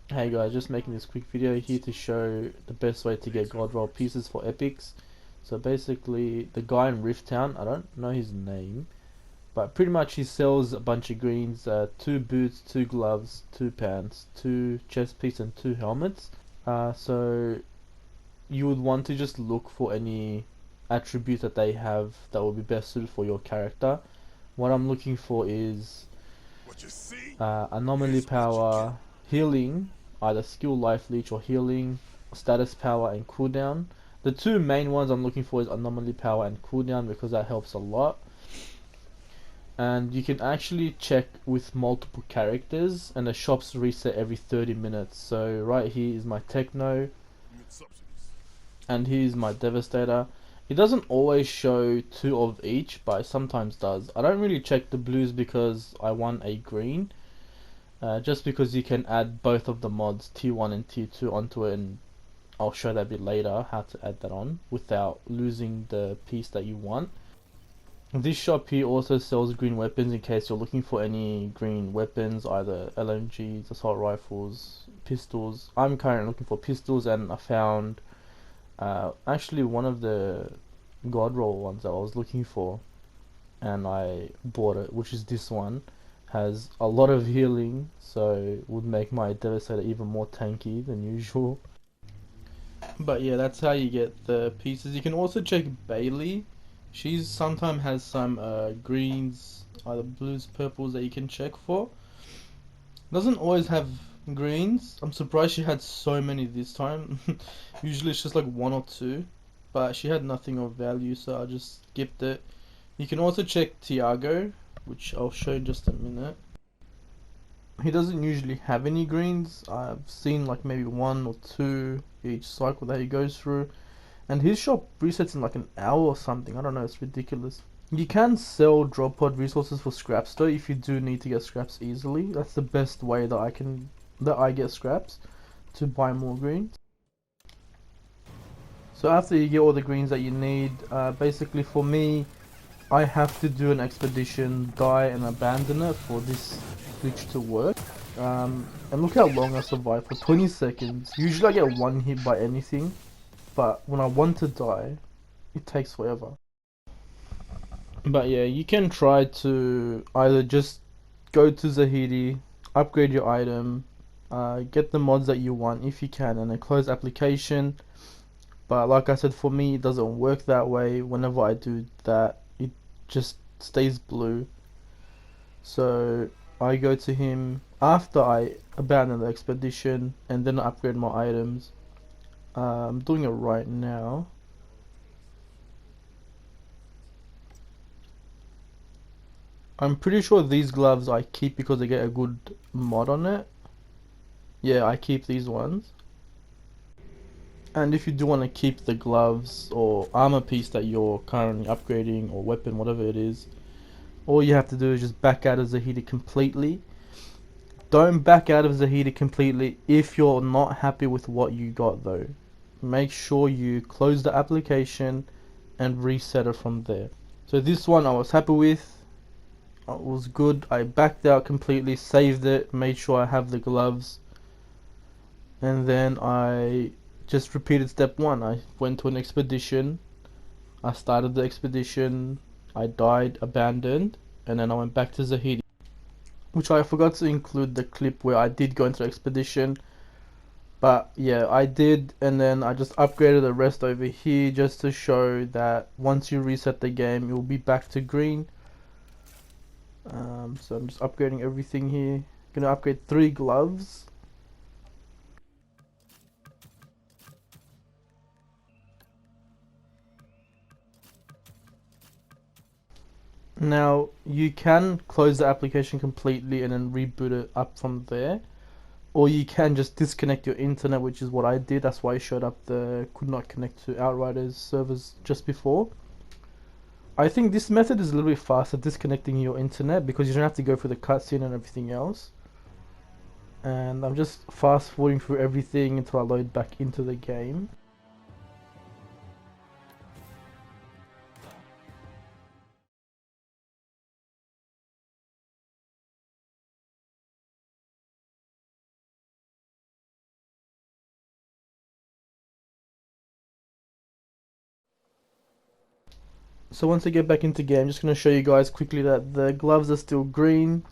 Hey guys, just making this quick video here to show the best way to get God roll pieces for epics. So basically, the guy in Rift Town, I don't know his name, but pretty much he sells a bunch of greens, 2 boots, 2 gloves, 2 pants, 2 chest piece and 2 helmets. So you would want to just look for any attributes that they have that will be best suited for your character. What I'm looking for is anomaly power, healing, either skill life leech or healing, status power and cooldown. The two main ones I'm looking for is anomaly power and cooldown because that helps a lot. And you can actually check with multiple characters, and the shops reset every 30 minutes. So right here is my Techno, and here's my Devastator. It doesn't always show 2 of each, but it sometimes does. I don't really check the blues because I want a green. Just because you can add both of the mods, tier 1 and tier 2, onto it, and I'll show that a bit later how to add that on without losing the piece that you want. This shop here also sells green weapons in case you're looking for any green weapons, either LMGs, assault rifles, pistols. I'm currently looking for pistols, and I found actually one of the God roll ones that I was looking for, and I bought it, which is this one. Has a lot of healing, so would make my Devastator even more tanky than usual. But yeah, that's how you get the pieces. You can also check Bailey. She's sometimes has some greens, either blues, purples that you can check for. Doesn't always have greens. I'm surprised she had so many this time. Usually it's just like 1 or 2, but she had nothing of value, so I just skipped it. You can also check Tiago, which I'll show in just a minute. He doesn't usually have any greens. I've seen like maybe 1 or 2 each cycle that he goes through, and his shop resets in like an hour or something. I don't know, it's ridiculous. You can sell drop pod resources for scraps though if you do need to get scraps easily. That's the best way that I get scraps to buy more greens. So after you get all the greens that you need, basically for me, I have to do an expedition, die and abandon it for this glitch to work. And look how long I survived, for 20 seconds. Usually I get one hit by anything, but when I want to die, it takes forever. But yeah, you can try to either just go to Zahidi, upgrade your item, get the mods that you want if you can, and then close application. But like I said, for me, it doesn't work that way. Whenever I do that, it just stays blue. So I go to him after I abandon the expedition, and then I upgrade my items. I'm doing it right now. I'm pretty sure these gloves I keep because they get a good mod on it. Yeah, I keep these ones. And if you do want to keep the gloves or armor piece that you're currently upgrading, or weapon, whatever it is, all you have to do is just back out of Zahidi completely. Don't back out of Zahidi completely if you're not happy with what you got though. Make sure you close the application and reset it from there. So this one I was happy with. It was good. I backed out completely, saved it, made sure I have the gloves, and then I just repeated step 1. I went to an expedition. I started the expedition. I died, abandoned, and then I went back to Zahidi. Which I forgot to include the clip where I did go into expedition. But yeah, I did, and then I just upgraded the rest over here just to show that once you reset the game, it will be back to green. So I'm just upgrading everything here. Gonna upgrade 3 gloves. Now you can close the application completely and then reboot it up from there, or you can just disconnect your internet, which is what I did. That's why I showed up the could not connect to Outriders servers just before. I think this method is a little bit faster, disconnecting your internet, because you don't have to go through the cutscene and everything else. And I'm just fast forwarding through everything until I load back into the game. So once I get back into game, I'm just going to show you guys quickly that the gloves are still green.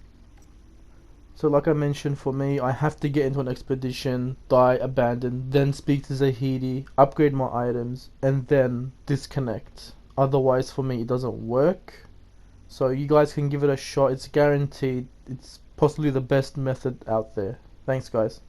So like I mentioned, for me, I have to get into an expedition, die, abandon, then speak to Zahidi, upgrade my items, and then disconnect. Otherwise, for me, it doesn't work. So you guys can give it a shot. It's guaranteed. It's possibly the best method out there. Thanks, guys.